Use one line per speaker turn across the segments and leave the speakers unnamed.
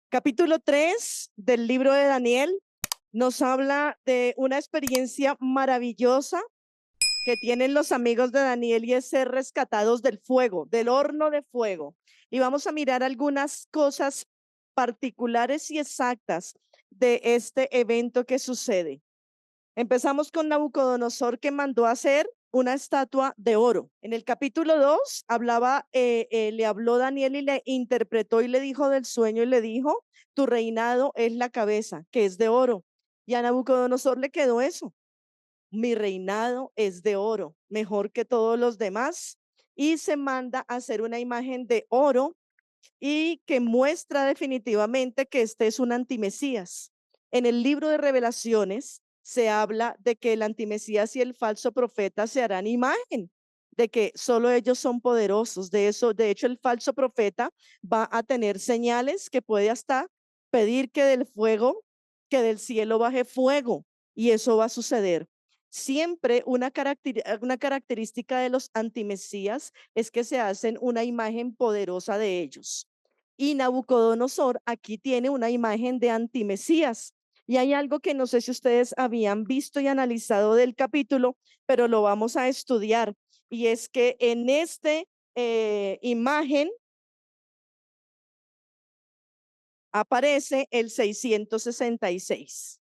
Capítulo 3 del libro de Daniel nos habla de una experiencia maravillosa que tienen los amigos de Daniel y es ser rescatados del fuego, del horno de fuego. Y vamos a mirar algunas cosas particulares y exactas de este evento que sucede. Empezamos con Nabucodonosor, que mandó a hacer una estatua de oro. En el capítulo 2 le habló Daniel y le interpretó y le dijo del sueño y le dijo: tu reinado es la cabeza, que es de oro. Y a Nabucodonosor le quedó eso: mi reinado es de oro, mejor que todos los demás. Y se manda a hacer una imagen de oro y que muestra definitivamente que este es un antimesías. En el libro de Revelaciones se habla de que el antimesías y el falso profeta se harán imagen, de que solo ellos son poderosos. De eso, de hecho, el falso profeta va a tener señales que puede hasta pedir que del fuego, que del cielo baje fuego, y eso va a suceder. Siempre una característica de los antimesías es que se hacen una imagen poderosa de ellos. Y Nabucodonosor aquí tiene una imagen de antimesías. Y hay algo que no sé si ustedes habían visto y analizado del capítulo, pero lo vamos a estudiar. Y es que en esta imagen aparece el 666.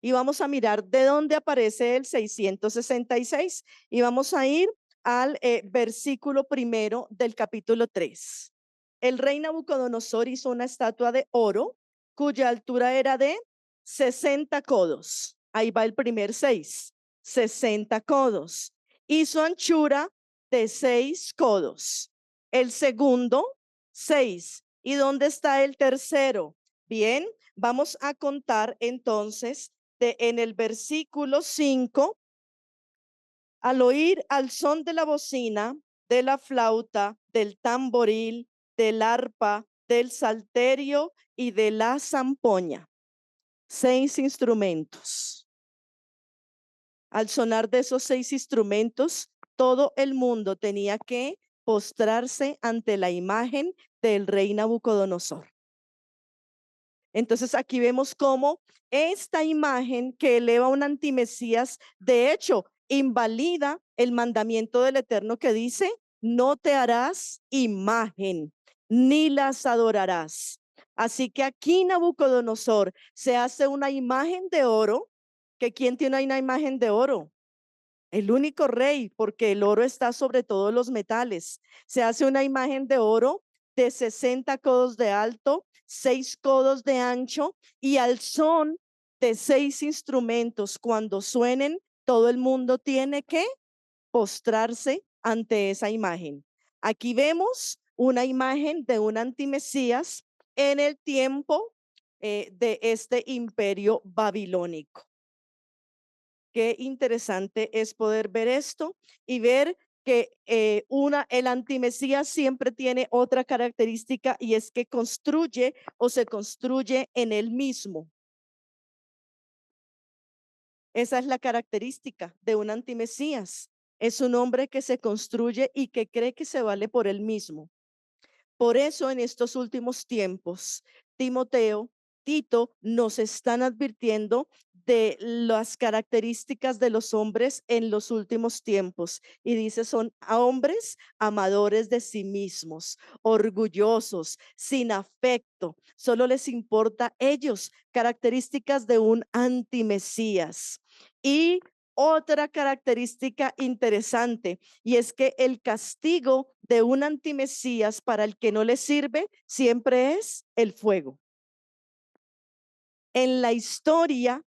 Y vamos a mirar de dónde aparece el 666. Y vamos a ir al versículo primero del capítulo 3. El rey Nabucodonosor hizo una estatua de oro cuya altura era de 60 codos. Ahí va el primer 6, 60 codos. Y su anchura de 6 codos. El segundo, 6. ¿Y dónde está el tercero? Bien, vamos a contar entonces en el versículo 5: al oír al son de la bocina, de la flauta, del tamboril, del arpa, del salterio y de la zampoña. 6 instrumentos. Al sonar de esos 6 instrumentos, todo el mundo tenía que postrarse ante la imagen del rey Nabucodonosor. Entonces aquí vemos cómo esta imagen que eleva un antimesías, de hecho, invalida el mandamiento del Eterno que dice: no te harás imagen, ni las adorarás. Así que aquí Nabucodonosor se hace una imagen de oro. ¿Que quién tiene una imagen de oro? El único rey, porque el oro está sobre todos los metales. Se hace una imagen de oro de 60 codos de alto, 6 codos de ancho, y al son de 6 instrumentos, cuando suenen, todo el mundo tiene que postrarse ante esa imagen. Aquí vemos una imagen de un antimesías en el tiempo de este imperio babilónico. Qué interesante es poder ver esto y ver que el antimesías siempre tiene otra característica, y es que construye o se construye en él mismo. Esa es la característica de un antimesías. Es un hombre que se construye y que cree que se vale por él mismo. Por eso en estos últimos tiempos, Timoteo, Tito nos están advirtiendo de las características de los hombres en los últimos tiempos. Y dice: son hombres amadores de sí mismos, orgullosos, sin afecto, solo les importa ellos, características de un antimesías. Y otra característica interesante, y es que el castigo de un antimesías para el que no le sirve siempre es el fuego. En la historia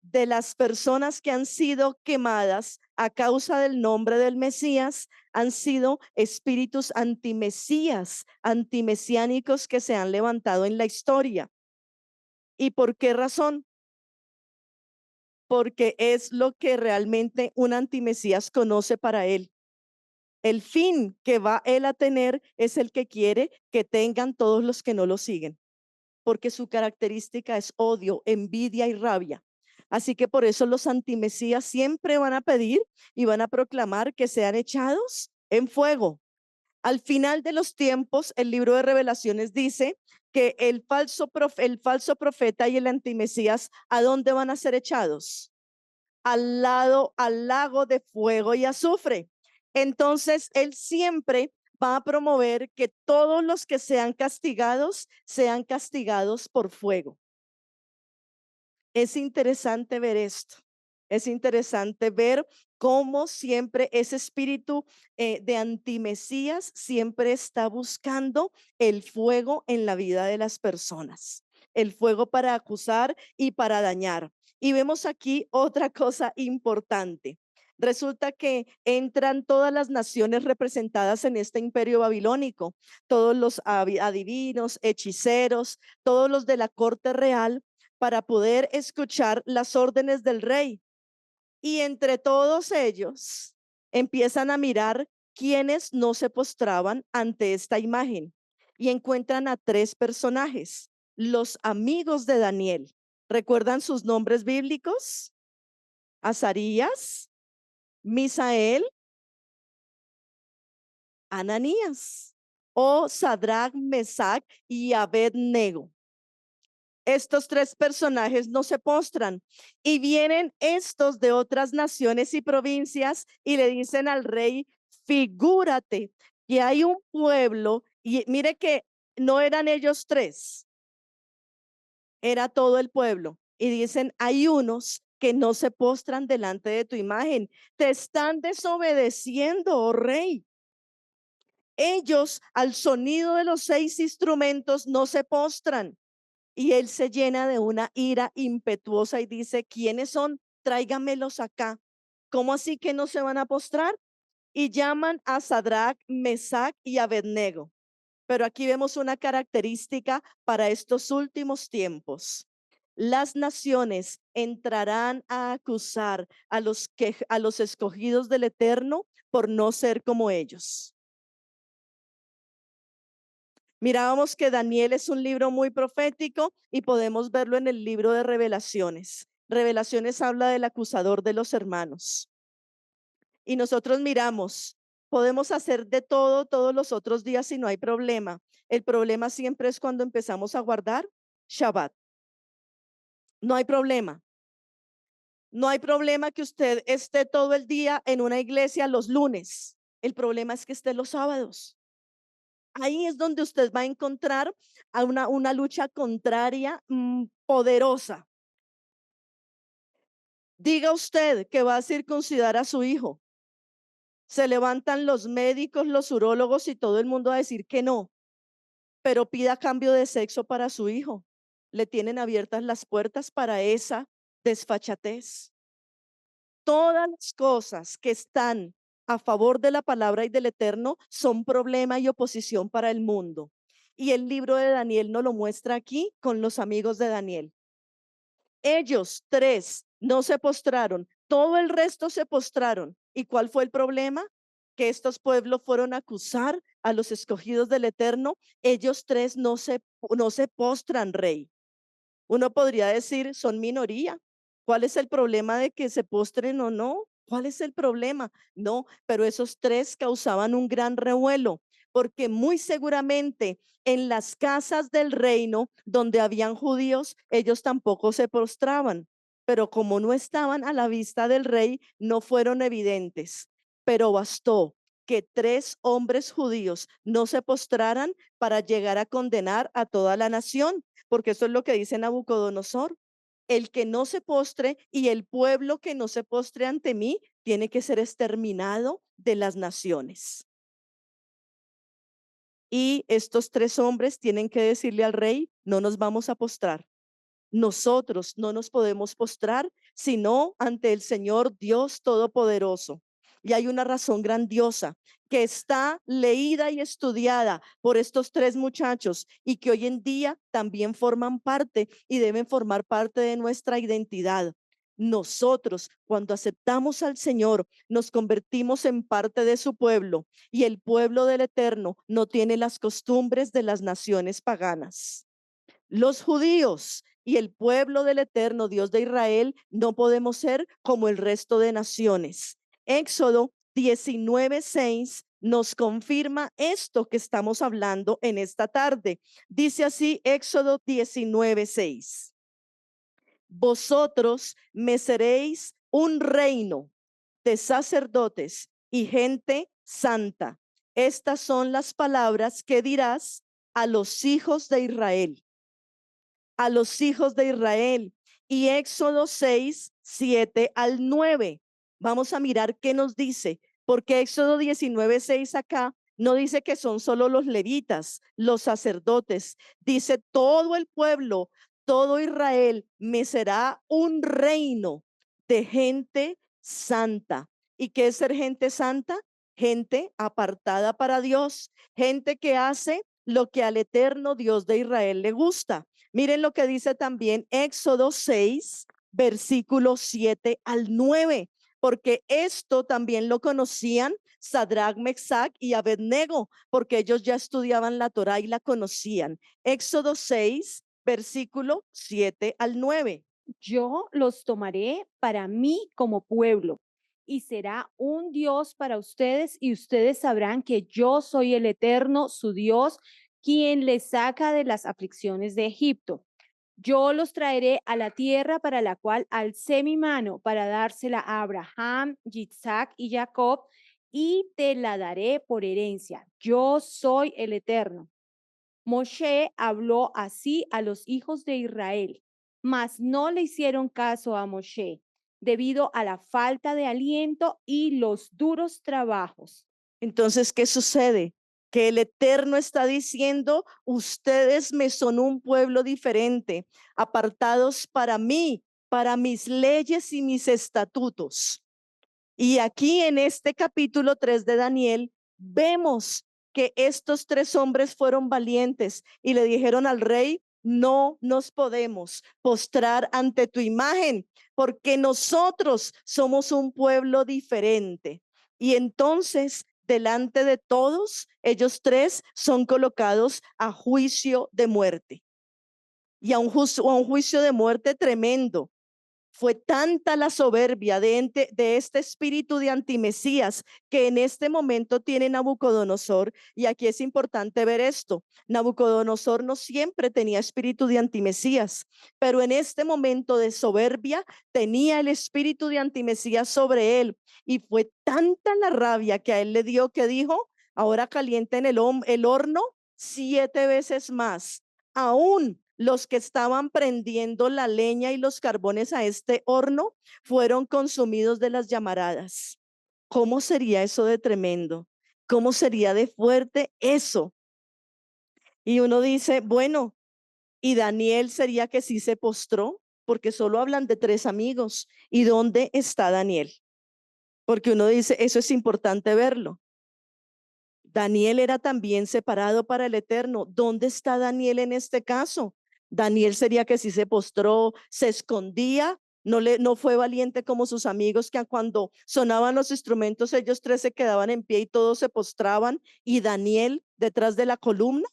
de las personas que han sido quemadas a causa del nombre del Mesías, han sido espíritus antimesías, antimesiánicos, que se han levantado en la historia. ¿Y por qué razón? porque es lo que realmente un antimesías conoce para él. El fin que va él a tener es el que quiere que tengan todos los que no lo siguen, porque su característica es odio, envidia y rabia. Así que por eso los antimesías siempre van a pedir y van a proclamar que sean echados en fuego. Al final de los tiempos, el libro de Revelaciones dice que el falso profeta y el antimesías, ¿a dónde van a ser echados? Al lago de fuego y azufre. Entonces, él siempre va a promover que todos los que sean castigados por fuego. Es interesante ver esto. Es interesante ver cómo siempre ese espíritu de antimesías siempre está buscando el fuego en la vida de las personas, el fuego para acusar y para dañar. Y vemos aquí otra cosa importante. Resulta que entran todas las naciones representadas en este imperio babilónico, todos los adivinos, hechiceros, todos los de la corte real, para poder escuchar las órdenes del rey. Y entre todos ellos empiezan a mirar quienes no se postraban ante esta imagen y encuentran a tres personajes, los amigos de Daniel. ¿Recuerdan sus nombres bíblicos? Azarías, Misael, Ananías, o Sadrach, Mesach y Abednego. Estos tres personajes no se postran y vienen estos de otras naciones y provincias y le dicen al rey, figúrate que hay un pueblo, y mire que no eran ellos tres, era todo el pueblo, y dicen, hay unos que no se postran delante de tu imagen, te están desobedeciendo, oh rey. Ellos al sonido de los 6 instrumentos no se postran. Y él se llena de una ira impetuosa y dice, ¿quiénes son? Tráigamelos acá. ¿Cómo así que no se van a postrar? Y llaman a Sadrach, Mesach y Abednego. Pero aquí vemos una característica para estos últimos tiempos. Las naciones entrarán a acusar a los escogidos del Eterno por no ser como ellos. Mirábamos que Daniel es un libro muy profético y podemos verlo en el libro de Revelaciones. Revelaciones habla del acusador de los hermanos. Y nosotros miramos, podemos hacer de todo todos los otros días y no hay problema. El problema siempre es cuando empezamos a guardar Shabbat. No hay problema. No hay problema que usted esté todo el día en una iglesia los lunes. El problema es que esté los sábados. Ahí es donde usted va a encontrar a una lucha contraria poderosa. Diga usted que va a circuncidar a su hijo. Se levantan los médicos, los urólogos y todo el mundo a decir que no, pero pida cambio de sexo para su hijo. Le tienen abiertas las puertas para esa desfachatez. Todas las cosas que están a favor de la palabra y del Eterno son problema y oposición para el mundo. Y el libro de Daniel nos lo muestra aquí con los amigos de Daniel. Ellos tres no se postraron, todo el resto se postraron. ¿Y cuál fue el problema? Que estos pueblos fueron a acusar a los escogidos del Eterno. Ellos tres no se postran, rey. Uno podría decir, son minoría. ¿Cuál es el problema de que se postren o no? ¿Cuál es el problema? No, pero esos tres causaban un gran revuelo, porque muy seguramente en las casas del reino donde habían judíos, ellos tampoco se postraban, pero como no estaban a la vista del rey, no fueron evidentes. Pero bastó que tres hombres judíos no se postraran para llegar a condenar a toda la nación, porque eso es lo que dice Nabucodonosor. El que no se postre y el pueblo que no se postre ante mí tiene que ser exterminado de las naciones. Y estos tres hombres tienen que decirle al rey, no nos vamos a postrar. Nosotros no nos podemos postrar sino ante el Señor Dios Todopoderoso. Y hay una razón grandiosa que está leída y estudiada por estos tres muchachos y que hoy en día también forman parte y deben formar parte de nuestra identidad. Nosotros, cuando aceptamos al Señor, nos convertimos en parte de su pueblo, y el pueblo del Eterno no tiene las costumbres de las naciones paganas. Los judíos y el pueblo del Eterno Dios de Israel no podemos ser como el resto de naciones. Éxodo 19:6 nos confirma esto que estamos hablando en esta tarde. Dice así Éxodo 19:6: vosotros me seréis un reino de sacerdotes y gente santa. Estas son las palabras que dirás a los hijos de Israel, a los hijos de Israel. Y Éxodo 6:7 al 9. Vamos a mirar qué nos dice, porque Éxodo 19:6 acá no dice que son solo los levitas, los sacerdotes. Dice todo el pueblo, todo Israel me será un reino de gente santa. ¿Y qué es ser gente santa? Gente apartada para Dios, gente que hace lo que al eterno Dios de Israel le gusta. Miren lo que dice también Éxodo 6, versículo 7 al 9, porque esto también lo conocían Sadrach, Mesach y Abednego, porque ellos ya estudiaban la Torá y la conocían. Éxodo 6, versículo 7 al 9.
Yo los tomaré para mí como pueblo y será un Dios para ustedes y ustedes sabrán que yo soy el Eterno, su Dios, quien les saca de las aflicciones de Egipto. Yo los traeré a la tierra para la cual alcé mi mano para dársela a Abraham, Isaac y Jacob, y te la daré por herencia. Yo soy el Eterno. Moshe habló así a los hijos de Israel, mas no le hicieron caso a Moshe debido a la falta de aliento y los duros trabajos.
Entonces, ¿qué sucede? Que el Eterno está diciendo, ustedes me son un pueblo diferente, apartados para mí, para mis leyes y mis estatutos. Y aquí en este capítulo 3 de Daniel, vemos que estos tres hombres fueron valientes y le dijeron al rey, no nos podemos postrar ante tu imagen, porque nosotros somos un pueblo diferente. Y entonces, delante de todos, ellos tres son colocados a juicio de muerte, y a un juicio de muerte tremendo. Fue tanta la soberbia de este espíritu de antimesías que en este momento tiene Nabucodonosor. Y aquí es importante ver esto. Nabucodonosor no siempre tenía espíritu de antimesías, pero en este momento de soberbia tenía el espíritu de antimesías sobre él. Y fue tanta la rabia que a él le dio que dijo, ahora calienten el horno 7 veces más. Aún los que estaban prendiendo la leña y los carbones a este horno fueron consumidos de las llamaradas. ¿Cómo sería eso de tremendo? ¿Cómo sería de fuerte eso? Y uno dice, bueno, ¿y Daniel sería que sí se postró? Porque solo hablan de tres amigos. ¿Y dónde está Daniel? Porque uno dice, eso es importante verlo. Daniel era también separado para el Eterno. ¿Dónde está Daniel en este caso? Daniel sería que si se postró, se escondía, no fue valiente como sus amigos, que cuando sonaban los instrumentos ellos tres se quedaban en pie y todos se postraban, y Daniel detrás de la columna.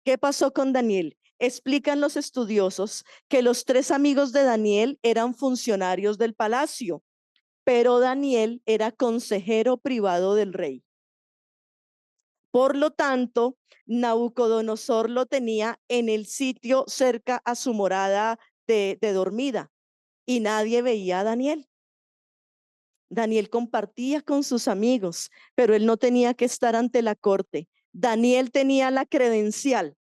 ¿Qué pasó con Daniel? Explican los estudiosos que los tres amigos de Daniel eran funcionarios del palacio, pero Daniel era consejero privado del rey. Por lo tanto, Nabucodonosor lo tenía en el sitio cerca a su morada de dormida, y nadie veía a Daniel. Daniel compartía con sus amigos, pero él no tenía que estar ante la corte. Daniel tenía la credencial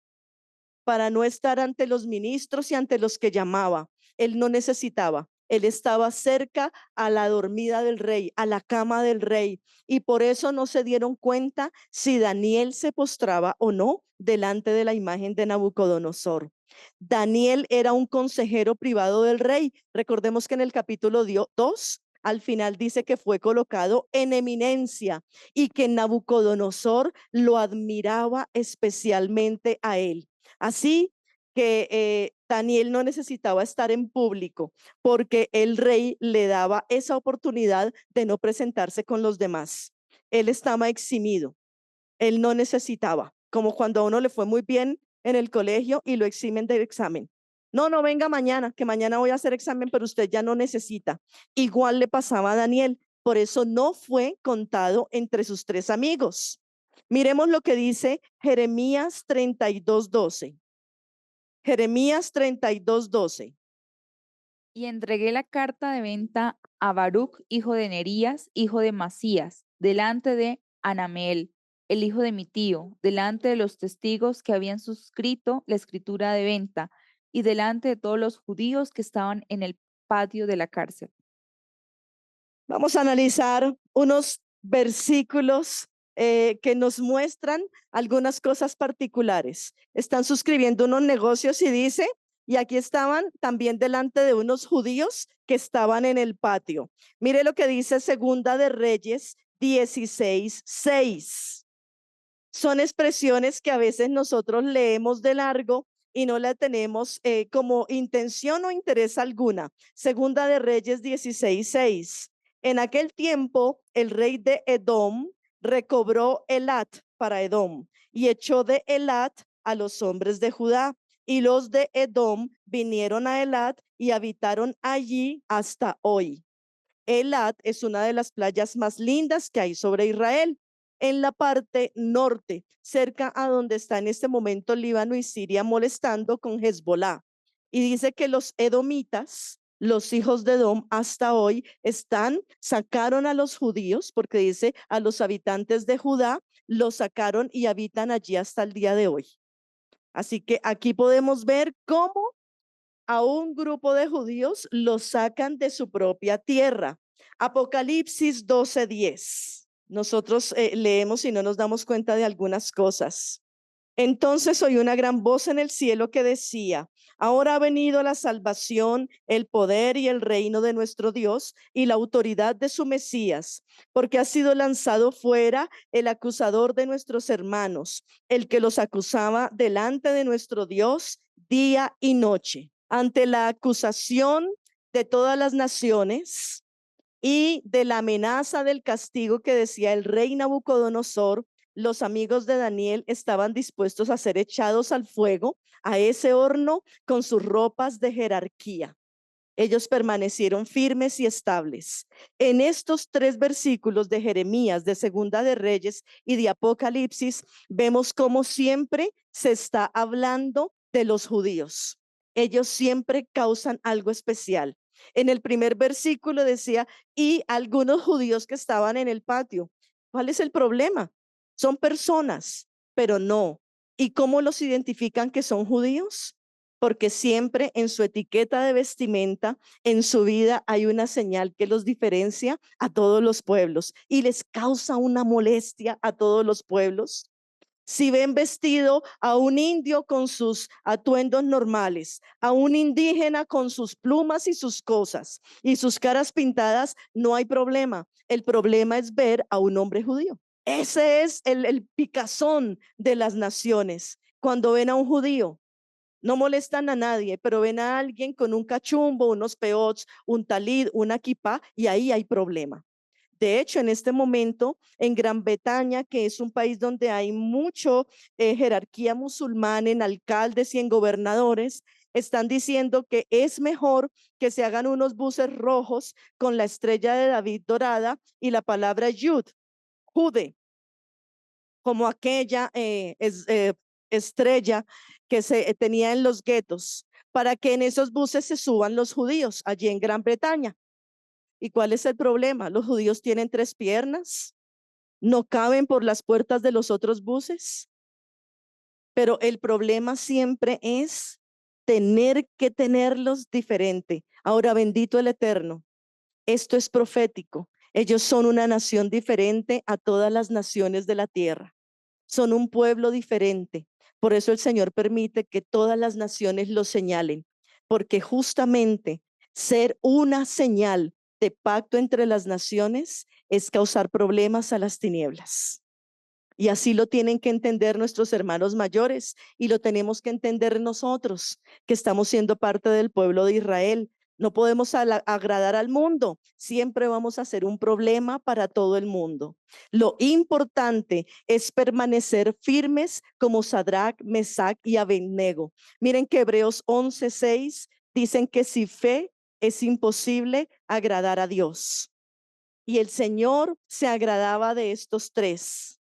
para no estar ante los ministros y ante los que llamaba. Él no necesitaba. Él estaba cerca a la dormida del rey, a la cama del rey, y por eso no se dieron cuenta si Daniel se postraba o no delante de la imagen de Nabucodonosor. Daniel era un consejero privado del rey. Recordemos que en el capítulo 2, al final dice que fue colocado en eminencia y que Nabucodonosor lo admiraba especialmente a él. Así que Daniel no necesitaba estar en público porque el rey le daba esa oportunidad de no presentarse con los demás. Él estaba eximido, él no necesitaba, como cuando a uno le fue muy bien en el colegio y lo eximen del examen. No, no venga mañana, que mañana voy a hacer examen, pero usted ya no necesita. Igual le pasaba a Daniel, por eso no fue contado entre sus tres amigos. Miremos lo que dice Jeremías 32:12. Jeremías 32:12.
Y entregué la carta de venta a Baruc, hijo de Nerías, hijo de Masías, delante de Anameel, el hijo de mi tío, delante de los testigos que habían suscrito la escritura de venta y delante de todos los judíos que estaban en el patio de la cárcel.
Vamos a analizar unos versículos que nos muestran algunas cosas particulares. Están suscribiendo unos negocios y dice, y aquí estaban también delante de unos judíos que estaban en el patio. Mire lo que dice Segunda de Reyes 16:6. Son expresiones que a veces nosotros leemos de largo y no la tenemos como intención o interés alguna. Segunda de Reyes 16:6. En aquel tiempo, el rey de Edom recobró Elat para Edom y echó de Elat a los hombres de Judá. Y los de Edom vinieron a Elat y habitaron allí hasta hoy. Elat es una de las playas más lindas que hay sobre Israel, en la parte norte, cerca a donde está en este momento Líbano y Siria molestando con Hezbolá. Y dice que los edomitas, los hijos de Edom, hasta hoy sacaron a los judíos, porque dice a los habitantes de Judá, los sacaron y habitan allí hasta el día de hoy. Así que aquí podemos ver cómo a un grupo de judíos los sacan de su propia tierra. Apocalipsis 12:10. Nosotros leemos y no nos damos cuenta de algunas cosas. Entonces oí una gran voz en el cielo que decía, ahora ha venido la salvación, el poder y el reino de nuestro Dios y la autoridad de su Mesías, porque ha sido lanzado fuera el acusador de nuestros hermanos, el que los acusaba delante de nuestro Dios día y noche. Ante la acusación de todas las naciones y de la amenaza del castigo que decía el rey Nabucodonosor, los amigos de Daniel estaban dispuestos a ser echados al fuego, a ese horno, con sus ropas de jerarquía. Ellos permanecieron firmes y estables. En estos tres versículos de Jeremías, de Segunda de Reyes y de Apocalipsis, vemos cómo siempre se está hablando de los judíos. Ellos siempre causan algo especial. En el primer versículo decía, y algunos judíos que estaban en el patio. ¿Cuál es el problema? Son personas, pero no. ¿Y cómo los identifican que son judíos? Porque siempre en su etiqueta de vestimenta, en su vida hay una señal que los diferencia a todos los pueblos y les causa una molestia a todos los pueblos. Si ven vestido a un indio con sus atuendos normales, a un indígena con sus plumas y sus cosas y sus caras pintadas, no hay problema. El problema es ver a un hombre judío. Ese es el picazón de las naciones. Cuando ven a un judío, no molestan a nadie, pero ven a alguien con un cachumbo, unos peots, un talid, una kipá, y ahí hay problema. De hecho, en este momento, en Gran Bretaña, que es un país donde hay mucho jerarquía musulmana en alcaldes y en gobernadores, están diciendo que es mejor que se hagan unos buses rojos con la estrella de David dorada y la palabra Yud, Jude, como aquella estrella que se tenía en los guetos, para que en esos buses se suban los judíos allí en Gran Bretaña. ¿Y cuál es el problema? Los judíos tienen tres piernas, no caben por las puertas de los otros buses, pero el problema siempre es tener que tenerlos diferente. Ahora, bendito el Eterno, esto es profético. Ellos son una nación diferente a todas las naciones de la tierra. Son un pueblo diferente. Por eso el Señor permite que todas las naciones los señalen, porque justamente ser una señal de pacto entre las naciones es causar problemas a las tinieblas. Y así lo tienen que entender nuestros hermanos mayores y lo tenemos que entender nosotros, que estamos siendo parte del pueblo de Israel. No podemos agradar al mundo, siempre vamos a ser un problema para todo el mundo. Lo importante es permanecer firmes como Sadrac, Mesac y Abednego. Miren que Hebreos 11:6 dicen que sin fe es imposible agradar a Dios. Y el Señor se agradaba de estos tres,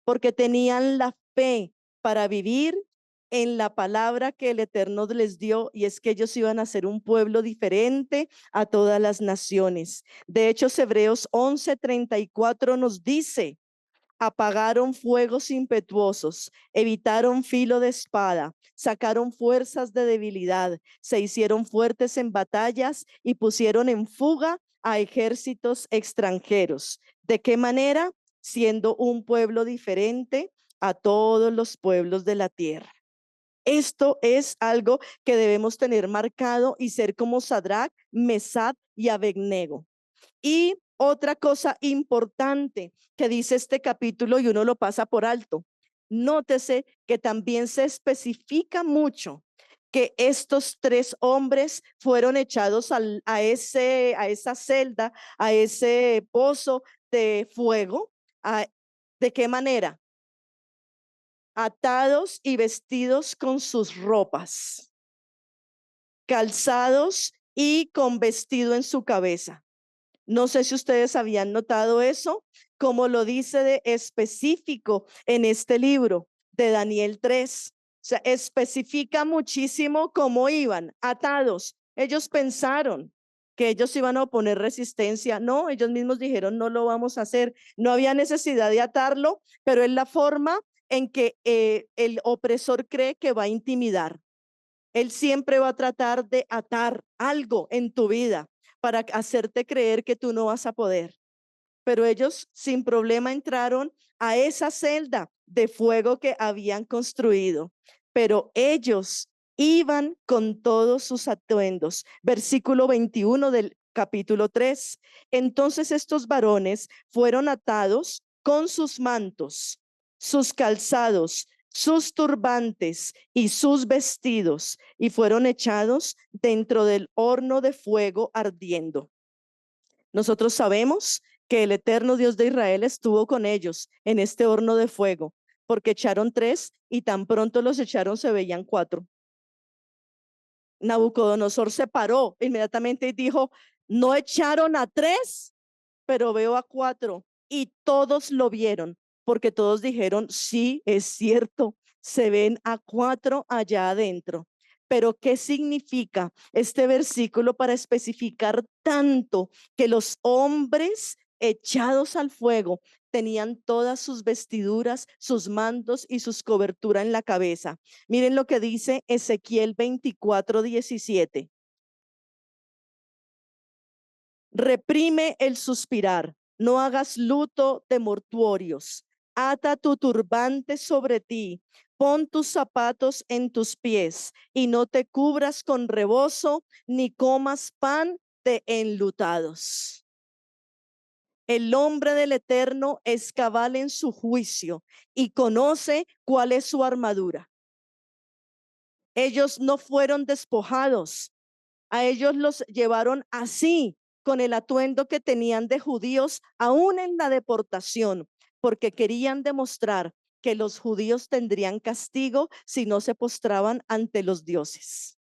porque tenían la fe para vivir en la palabra que el Eterno les dio, y es que ellos iban a ser un pueblo diferente a todas las naciones. De hecho, Hebreos 11:34 nos dice: apagaron fuegos impetuosos, evitaron filo de espada, sacaron fuerzas de debilidad, se hicieron fuertes en batallas y pusieron en fuga a ejércitos extranjeros. ¿De qué manera? Siendo un pueblo diferente a todos los pueblos de la tierra. Esto es algo que debemos tener marcado y ser como Sadrac, Mesad y Abednego. Y otra cosa importante que dice este capítulo y uno lo pasa por alto. Nótese que también se especifica mucho que estos tres hombres fueron echados a esa celda, a ese pozo de fuego. ¿De qué manera? Atados y vestidos con sus ropas, calzados y con vestido en su cabeza. No sé si ustedes habían notado eso, como lo dice de específico en este libro de Daniel 3. O sea, especifica muchísimo cómo iban atados. Ellos pensaron que ellos iban a oponer resistencia. No, ellos mismos dijeron, no lo vamos a hacer. No había necesidad de atarlo, pero es la forma en que el opresor cree que va a intimidar. Él siempre va a tratar de atar algo en tu vida para hacerte creer que tú no vas a poder. Pero ellos sin problema entraron a esa celda de fuego que habían construido. Pero ellos iban con todos sus atuendos. Versículo 21 del capítulo 3. Entonces estos varones fueron atados con sus mantos, sus calzados, sus turbantes y sus vestidos, y fueron echados dentro del horno de fuego ardiendo. Nosotros sabemos que el eterno Dios de Israel estuvo con ellos en este horno de fuego, porque echaron tres y tan pronto los echaron se veían cuatro. Nabucodonosor se paró inmediatamente y dijo: no echaron a tres, pero veo a cuatro. Y todos lo vieron, porque todos dijeron: sí, es cierto, se ven a cuatro allá adentro. Pero ¿qué significa este versículo para especificar tanto que los hombres echados al fuego tenían todas sus vestiduras, sus mandos y sus coberturas en la cabeza? Miren lo que dice Ezequiel 24:17. Reprime el suspirar, no hagas luto de mortuorios. Ata tu turbante sobre ti, pon tus zapatos en tus pies y no te cubras con rebozo ni comas pan de enlutados. El hombre del Eterno es cabal en su juicio y conoce cuál es su armadura. Ellos no fueron despojados. A ellos los llevaron así, con el atuendo que tenían de judíos, aún en la deportación, porque querían demostrar que los judíos tendrían castigo si no se postraban ante los dioses.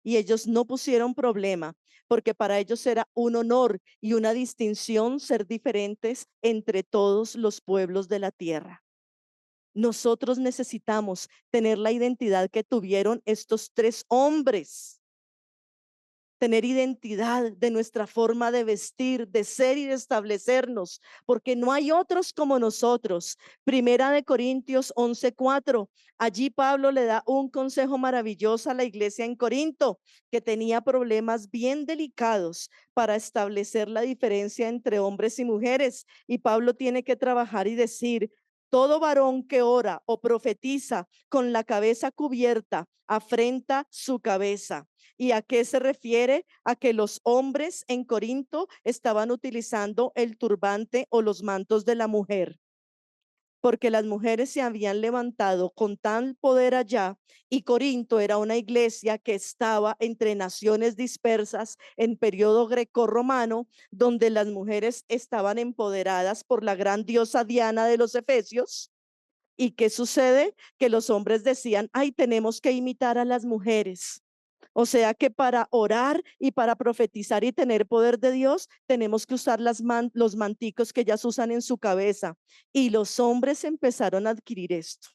Y ellos no pusieron problema, porque para ellos era un honor y una distinción ser diferentes entre todos los pueblos de la tierra. Nosotros necesitamos tener la identidad que tuvieron estos tres hombres, tener identidad de nuestra forma de vestir, de ser y de establecernos, porque no hay otros como nosotros. Primera de Corintios 11:4. Allí Pablo le da un consejo maravilloso a la iglesia en Corinto, que tenía problemas bien delicados para establecer la diferencia entre hombres y mujeres. Y Pablo tiene que trabajar y decir: todo varón que ora o profetiza con la cabeza cubierta afrenta su cabeza. ¿Y a qué se refiere? A que los hombres en Corinto estaban utilizando el turbante o los mantos de la mujer. porque las mujeres se habían levantado con tal poder allá, y Corinto era una iglesia que estaba entre naciones dispersas en periodo grecorromano, donde las mujeres estaban empoderadas por la gran diosa Diana de los Efesios. ¿Y qué sucede? Que los hombres decían, ay, tenemos que imitar a las mujeres. O sea que para orar y para profetizar y tener poder de Dios, tenemos que usar los manticos que ellas usan en su cabeza. Y los hombres empezaron a adquirir esto.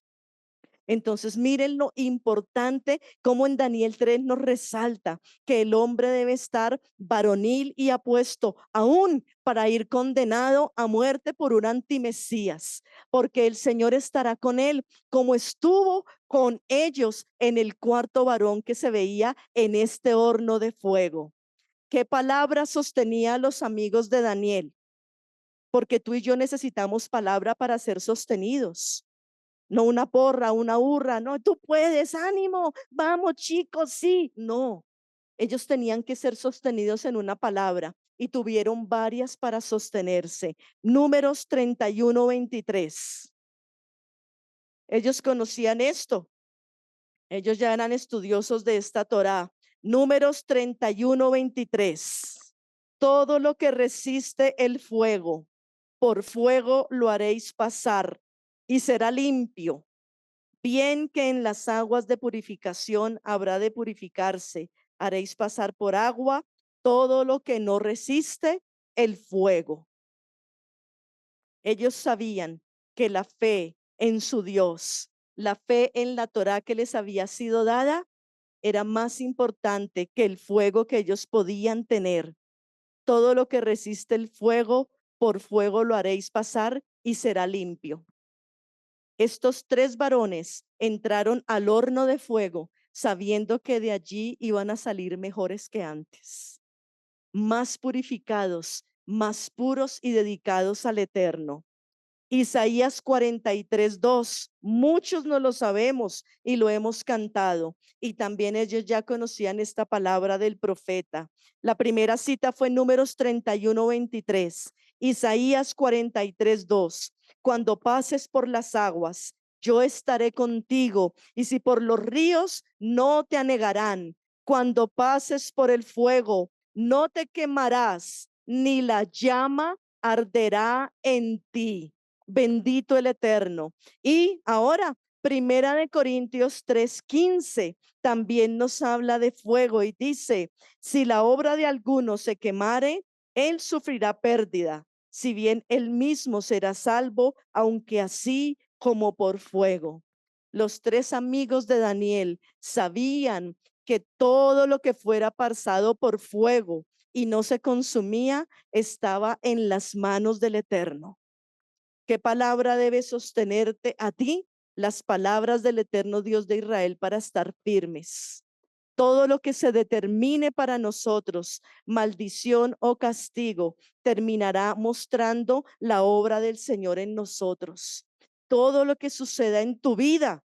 Entonces, miren lo importante como en Daniel 3 nos resalta que el hombre debe estar varonil y apuesto aún para ir condenado a muerte por un antimesías, porque el Señor estará con él como estuvo con ellos en el cuarto varón que se veía en este horno de fuego. ¿Qué palabra sostenía a los amigos de Daniel? Porque tú y yo necesitamos palabra para ser sostenidos. No una porra, una hurra, no, tú puedes, ánimo, vamos chicos, sí, no. Ellos tenían que ser sostenidos en una palabra y tuvieron varias para sostenerse. Números 31, 23. Ellos conocían esto, ellos ya eran estudiosos de esta Torá. Números 31, 23. Todo lo que resiste el fuego, por fuego lo haréis pasar y será limpio. Bien que en las aguas de purificación habrá de purificarse. Haréis pasar por agua todo lo que no resiste el fuego. Ellos sabían que la fe en su Dios, la fe en la Torá que les había sido dada, era más importante que el fuego que ellos podían tener. Todo lo que resiste el fuego, por fuego lo haréis pasar y será limpio. Estos tres varones entraron al horno de fuego sabiendo que de allí iban a salir mejores que antes, más purificados, más puros y dedicados al Eterno. Isaías 43:2, muchos no lo sabemos y lo hemos cantado, y también ellos ya conocían esta palabra del profeta. La primera cita fue en Números 31:23, Isaías 43:2, cuando pases por las aguas, yo estaré contigo, y si por los ríos, no te anegarán. Cuando pases por el fuego, no te quemarás, ni la llama arderá en ti. Bendito el Eterno. Y ahora, Primera de Corintios 3:15 también nos habla de fuego y dice, si la obra de alguno se quemare, él sufrirá pérdida, si bien él mismo será salvo, aunque así como por fuego. Los tres amigos de Daniel sabían que todo lo que fuera pasado por fuego y no se consumía estaba en las manos del Eterno. ¿Qué palabra debe sostenerte a ti? Las palabras del eterno Dios de Israel para estar firmes. Todo lo que se determine para nosotros, maldición o castigo, terminará mostrando la obra del Señor en nosotros. Todo lo que suceda en tu vida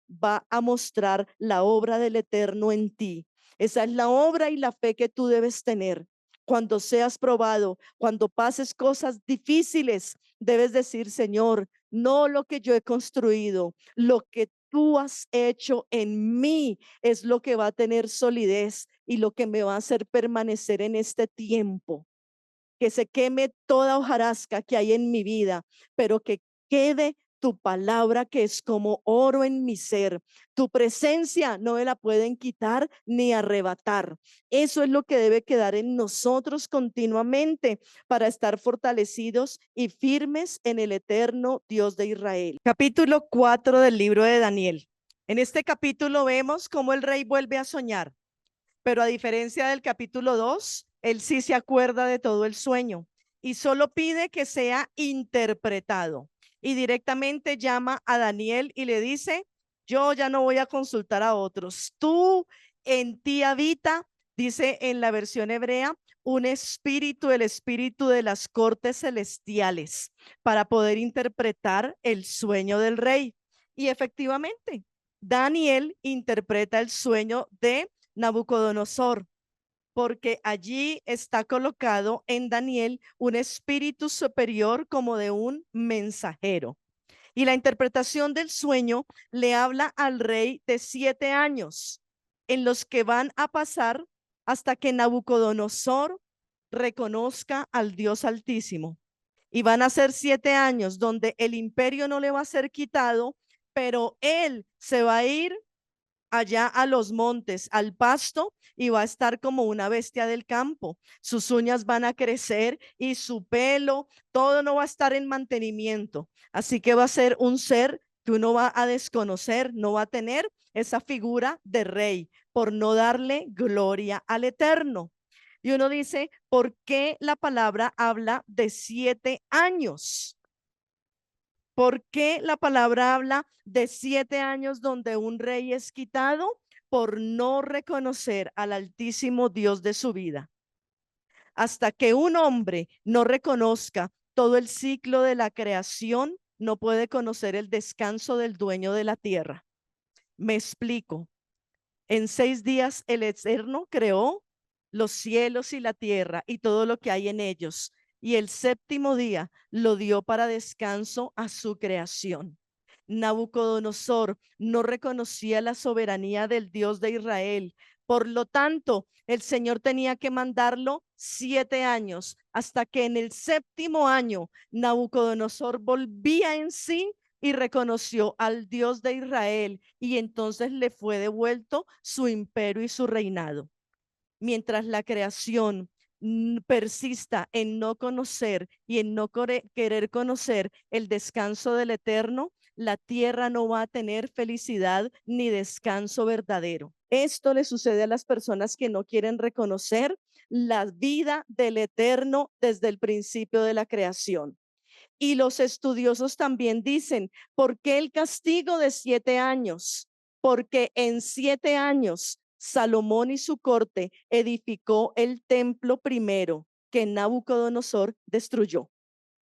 va a mostrar la obra del Eterno en ti. Esa es la obra y la fe que tú debes tener. Cuando seas probado, cuando pases cosas difíciles, debes decir, Señor, no lo que yo he construido, lo que tú has hecho en mí es lo que va a tener solidez y lo que me va a hacer permanecer en este tiempo. Que se queme toda hojarasca que hay en mi vida, pero que quede tu palabra que es como oro en mi ser. Tu presencia no me la pueden quitar ni arrebatar. Eso es lo que debe quedar en nosotros continuamente para estar fortalecidos y firmes en el eterno Dios de Israel. Capítulo 4 del libro de Daniel. En este capítulo vemos cómo el rey vuelve a soñar, pero a diferencia del capítulo 2, él sí se acuerda de todo el sueño y solo pide que sea interpretado. Y directamente llama a Daniel y le dice, yo ya no voy a consultar a otros. Tú en ti habita, dice en la versión hebrea, un espíritu, el espíritu de las cortes celestiales, para poder interpretar el sueño del rey. Y efectivamente, Daniel interpreta el sueño de Nabucodonosor, porque allí está colocado en Daniel un espíritu superior como de un mensajero. Y la interpretación del sueño le habla al rey de 7 años en los que van a pasar hasta que Nabucodonosor reconozca al Dios Altísimo. Y van a ser 7 años donde el imperio no le va a ser quitado, pero él se va a ir allá a los montes, al pasto, y va a estar como una bestia del campo. Sus uñas van a crecer y su pelo, todo no va a estar en mantenimiento. Así que va a ser un ser que uno va a desconocer, no va a tener esa figura de rey por no darle gloria al Eterno. Y uno dice, ¿por qué la palabra habla de 7 años? ¿Por qué la palabra habla de 7 años donde un rey es quitado? Por no reconocer al Altísimo Dios de su vida. Hasta que un hombre no reconozca todo el ciclo de la creación, no puede conocer el descanso del dueño de la tierra. Me explico. En 6 días el Eterno creó los cielos y la tierra y todo lo que hay en ellos. Y el 7º día lo dio para descanso a su creación. Nabucodonosor no reconocía la soberanía del Dios de Israel. Por lo tanto, el Señor tenía que mandarlo 7 años hasta que en el 7º año Nabucodonosor volvía en sí y reconoció al Dios de Israel, y entonces le fue devuelto su imperio y su reinado. Mientras la creación persista en no conocer y en no querer conocer el descanso del Eterno, la tierra no va a tener felicidad ni descanso verdadero. Esto le sucede a las personas que no quieren reconocer la vida del Eterno desde el principio de la creación. Y los estudiosos también dicen, ¿por qué el castigo de 7 años? Porque en 7 años Salomón y su corte edificó el templo primero que Nabucodonosor destruyó.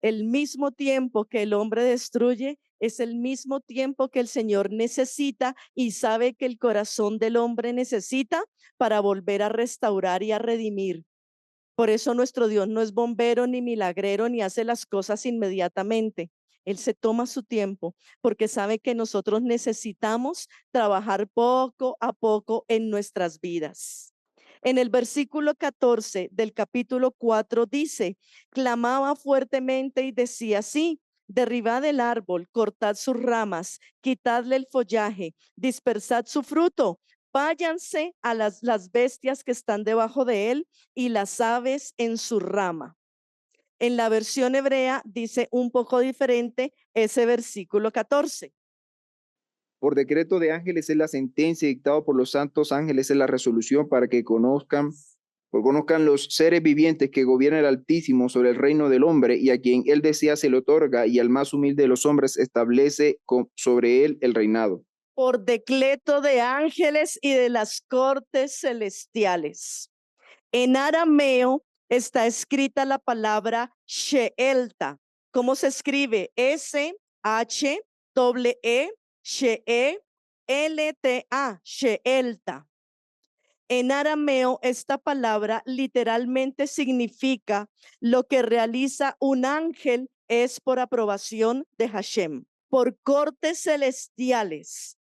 El mismo tiempo que el hombre destruye es el mismo tiempo que el Señor necesita y sabe que el corazón del hombre necesita para volver a restaurar y a redimir. Por eso nuestro Dios no es bombero ni milagrero ni hace las cosas inmediatamente. Él se toma su tiempo porque sabe que nosotros necesitamos trabajar poco a poco en nuestras vidas. En el versículo 14 del capítulo 4 dice, clamaba fuertemente y decía así, derribad el árbol, cortad sus ramas, quitadle el follaje, dispersad su fruto, váyanse a las bestias que están debajo de él y las aves en su rama. En la versión hebrea dice un poco diferente ese versículo 14.
Por decreto de ángeles es la sentencia, dictado por los santos ángeles es la resolución para que conozcan los seres vivientes que gobierna el Altísimo sobre el reino del hombre, y a quien él desea se le otorga, y al más humilde de los hombres establece sobre él el reinado.
Por decreto de ángeles y de las cortes celestiales. En arameo está escrita la palabra Sheelta. ¿Cómo se escribe? S-H-E-E Sheelta, Sheelta. En arameo, esta palabra literalmente significa lo que realiza un ángel es por aprobación de Hashem. Por cortes celestiales,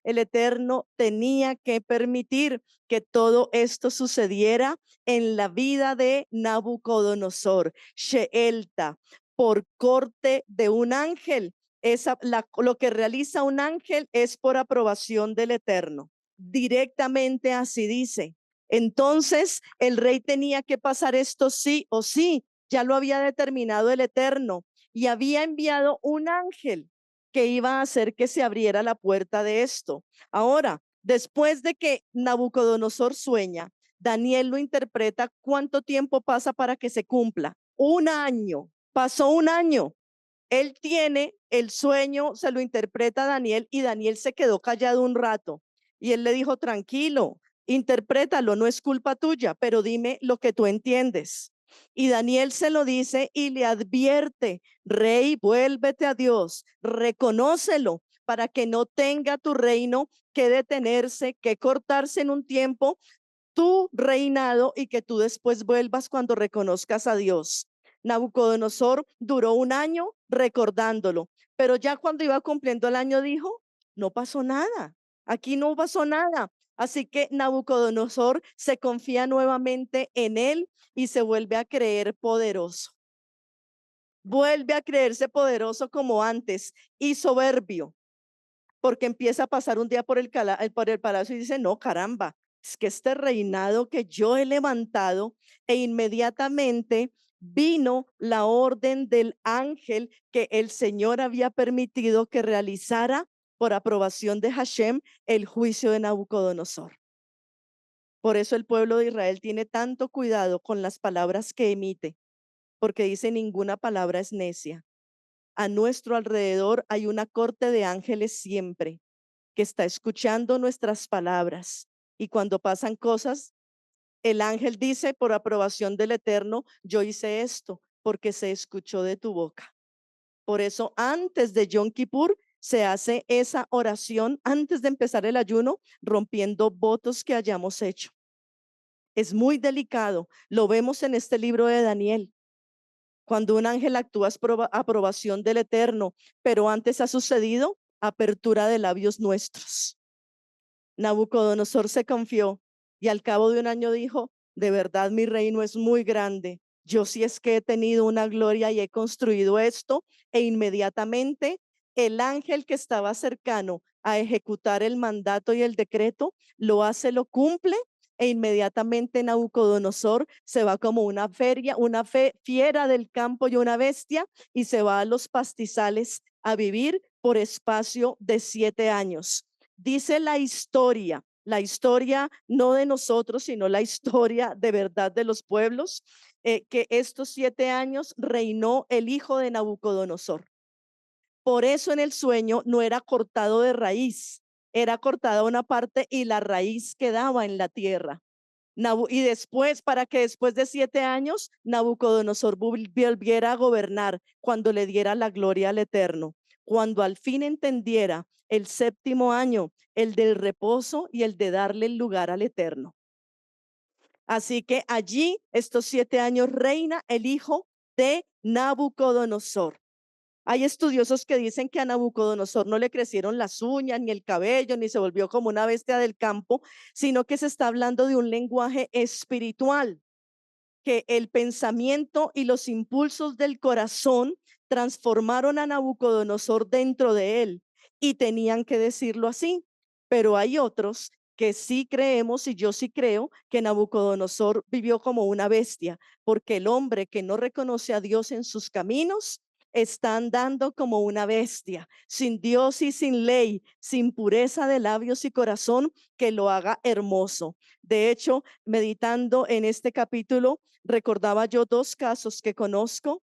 el Eterno tenía que permitir que todo esto sucediera en la vida de Nabucodonosor. Sheelta, por corte de un ángel. Lo que realiza un ángel es por aprobación del Eterno. Directamente así dice. Entonces el rey tenía que pasar esto sí o sí. Ya lo había determinado el Eterno y había enviado un ángel que iba a hacer que se abriera la puerta de esto. Ahora, después de que Nabucodonosor sueña, Daniel lo interpreta. ¿Cuánto tiempo pasa para que se cumpla? 1 año. Pasó 1 año. Él tiene el sueño, se lo interpreta a Daniel y Daniel se quedó callado un rato. Y él le dijo, tranquilo, interprétalo, no es culpa tuya, pero dime lo que tú entiendes. Y Daniel se lo dice y le advierte, rey, vuélvete a Dios, reconócelo para que no tenga tu reino que detenerse, que cortarse en un tiempo tu reinado y que tú después vuelvas cuando reconozcas a Dios. Nabucodonosor duró un año recordándolo, pero ya cuando iba cumpliendo el año dijo, no pasó nada, aquí no pasó nada. Así que Nabucodonosor se confía nuevamente en él y se vuelve a creer poderoso. Vuelve a creerse poderoso como antes y soberbio, porque empieza a pasar un día por el palacio y dice, no, caramba, es que este reinado que yo he levantado, e inmediatamente vino la orden del ángel que el Señor había permitido que realizara por aprobación de Hashem el juicio de Nabucodonosor. Por eso el pueblo de Israel tiene tanto cuidado con las palabras que emite, porque dice ninguna palabra es necia. A nuestro alrededor hay una corte de ángeles siempre que está escuchando nuestras palabras. Y cuando pasan cosas, el ángel dice por aprobación del Eterno, yo hice esto porque se escuchó de tu boca. Por eso antes de Yom Kippur se hace esa oración antes de empezar el ayuno, rompiendo votos que hayamos hecho. Es muy delicado. Lo vemos en este libro de Daniel. Cuando un ángel actúa es aprobación del Eterno, pero antes ha sucedido apertura de labios nuestros. Nabucodonosor se confió y al cabo de un año dijo, de verdad mi reino es muy grande. Yo sí es que he tenido una gloria y he construido esto. E inmediatamente el ángel que estaba cercano a ejecutar el mandato y el decreto lo hace, lo cumple. E inmediatamente Nabucodonosor se va como una fiera del campo y una bestia y se va a los pastizales a vivir por espacio de 7 años. Dice la historia no de nosotros, sino la historia de verdad de los pueblos, que estos 7 años reinó el hijo de Nabucodonosor. Por eso en el sueño no era cortado de raíz, era cortada una parte y la raíz quedaba en la tierra. Y después, para que después de 7 años, Nabucodonosor volviera a gobernar cuando le diera la gloria al Eterno, cuando al fin entendiera el 7º año, el del reposo y el de darle el lugar al Eterno. Así que allí, estos 7 años, reina el hijo de Nabucodonosor. Hay estudiosos que dicen que a Nabucodonosor no le crecieron las uñas, ni el cabello, ni se volvió como una bestia del campo, sino que se está hablando de un lenguaje espiritual, que el pensamiento y los impulsos del corazón transformaron a Nabucodonosor dentro de él y tenían que decirlo así. Pero hay otros que sí creemos, y yo sí creo, que Nabucodonosor vivió como una bestia, porque el hombre que no reconoce a Dios en sus caminos está andando como una bestia, sin Dios y sin ley, sin pureza de labios y corazón que lo haga hermoso. De hecho, meditando en este capítulo, recordaba yo 2 casos que conozco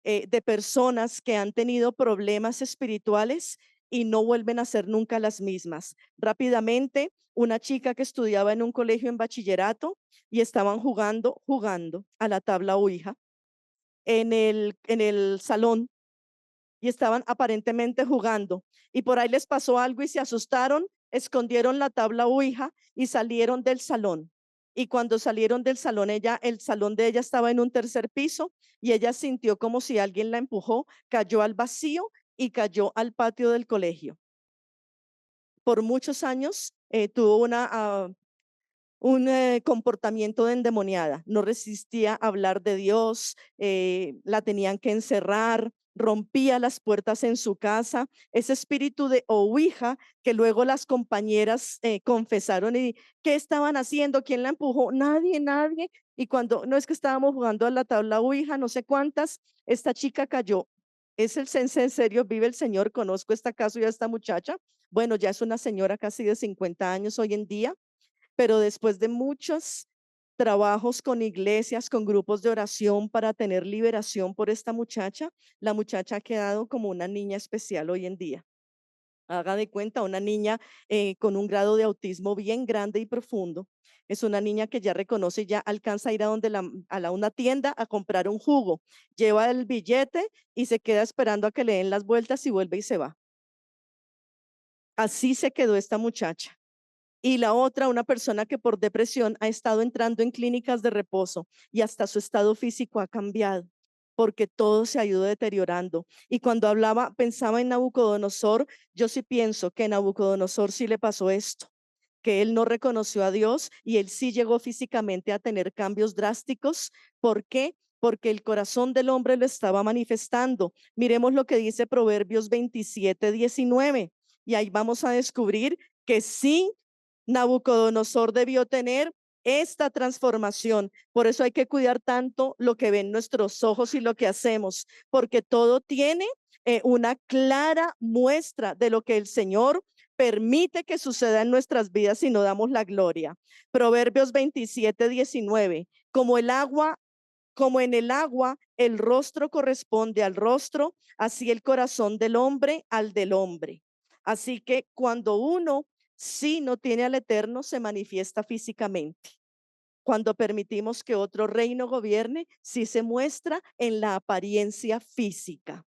de personas que han tenido problemas espirituales y no vuelven a ser nunca las mismas. Rápidamente, una chica que estudiaba en un colegio en bachillerato y estaban jugando a la tabla Ouija en el salón y estaban aparentemente jugando y por ahí les pasó algo y se asustaron, escondieron la tabla Ouija y salieron del salón. Y cuando salieron del salón, el salón de ella estaba en un 3er piso y ella sintió como si alguien la empujó, cayó al vacío y cayó al patio del colegio. Por muchos años tuvo un comportamiento de endemoniada, no resistía a hablar de Dios, la tenían que encerrar, rompía las puertas en su casa, ese espíritu de ouija que luego las compañeras confesaron y ¿qué estaban haciendo? ¿Quién la empujó? Nadie. Y cuando no es que estábamos jugando a la tabla ouija, no sé cuántas, esta chica cayó. Es el sense en serio, vive el Señor, conozco este caso y a esta muchacha. Bueno, ya es una señora casi de 50 años hoy en día, pero después de muchos trabajos con iglesias, con grupos de oración para tener liberación por esta muchacha, la muchacha ha quedado como una niña especial hoy en día. Haga de cuenta, una niña con un grado de autismo bien grande y profundo. Es una niña que ya reconoce y ya alcanza a ir a una tienda a comprar un jugo. Lleva el billete y se queda esperando a que le den las vueltas y vuelve y se va. Así se quedó esta muchacha. Y la otra, una persona que por depresión ha estado entrando en clínicas de reposo y hasta su estado físico ha cambiado. porque todo se ha ido deteriorando. Y cuando pensaba en Nabucodonosor, yo sí pienso que a Nabucodonosor sí le pasó esto, que él no reconoció a Dios y él sí llegó físicamente a tener cambios drásticos. ¿Por qué? Porque el corazón del hombre lo estaba manifestando. Miremos lo que dice Proverbios 27:19. Y ahí vamos a descubrir que sí, Nabucodonosor debió tener esta transformación. Por eso hay que cuidar tanto lo que ven nuestros ojos y lo que hacemos, porque todo tiene una clara muestra de lo que el Señor permite que suceda en nuestras vidas si no damos la gloria. Proverbios 27:19. Como en el agua el rostro corresponde al rostro, así el corazón del hombre al del hombre. Así que cuando uno sí no tiene al Eterno, se manifiesta físicamente. Cuando permitimos que otro reino gobierne, sí se muestra en la apariencia física.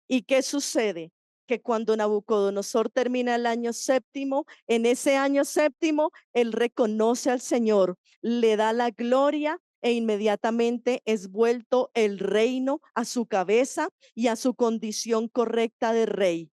¿Y qué sucede? Que cuando Nabucodonosor termina el año séptimo, en ese año séptimo, él reconoce al Señor, le da la gloria e inmediatamente es vuelto el reino a su cabeza y a su condición correcta de rey.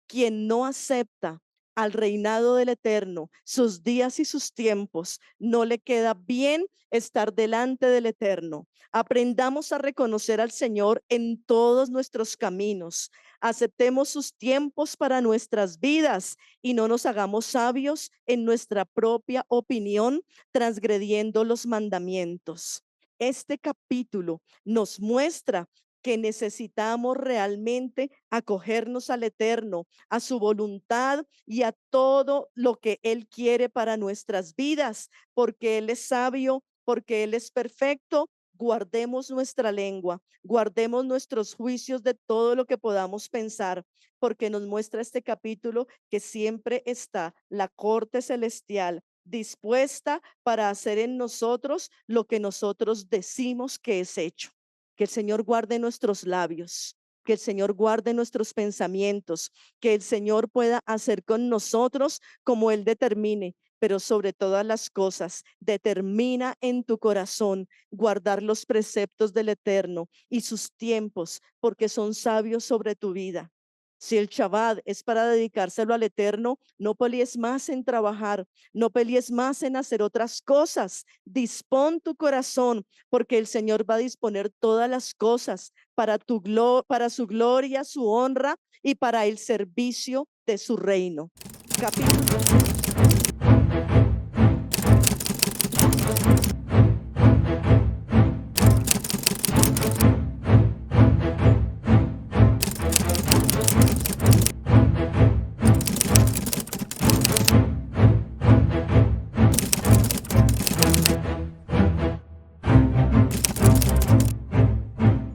Quien no acepta al reinado del Eterno, sus días y sus tiempos, no le queda bien estar delante del Eterno. Aprendamos a reconocer al Señor en todos nuestros caminos. Aceptemos sus tiempos para nuestras vidas y no nos hagamos sabios en nuestra propia opinión, transgrediendo los mandamientos. Este capítulo nos muestra que necesitamos realmente acogernos al Eterno, a su voluntad y a todo lo que Él quiere para nuestras vidas, porque Él es sabio, porque Él es perfecto. Guardemos nuestra lengua, guardemos nuestros juicios de todo lo que podamos pensar, porque nos muestra este capítulo que siempre está la corte celestial dispuesta para hacer en nosotros lo que nosotros decimos que es hecho. Que el Señor guarde nuestros labios, que el Señor guarde nuestros pensamientos, que el Señor pueda hacer con nosotros como Él determine, pero sobre todas las cosas, determina en tu corazón guardar los preceptos del Eterno y sus tiempos, porque son sabios sobre tu vida. Si el Shabbat es para dedicárselo al Eterno, no pelees más en trabajar, no pelees más en hacer otras cosas. Dispón tu corazón, porque el Señor va a disponer todas las cosas para para su gloria, su honra y para el servicio de su reino. Capítulo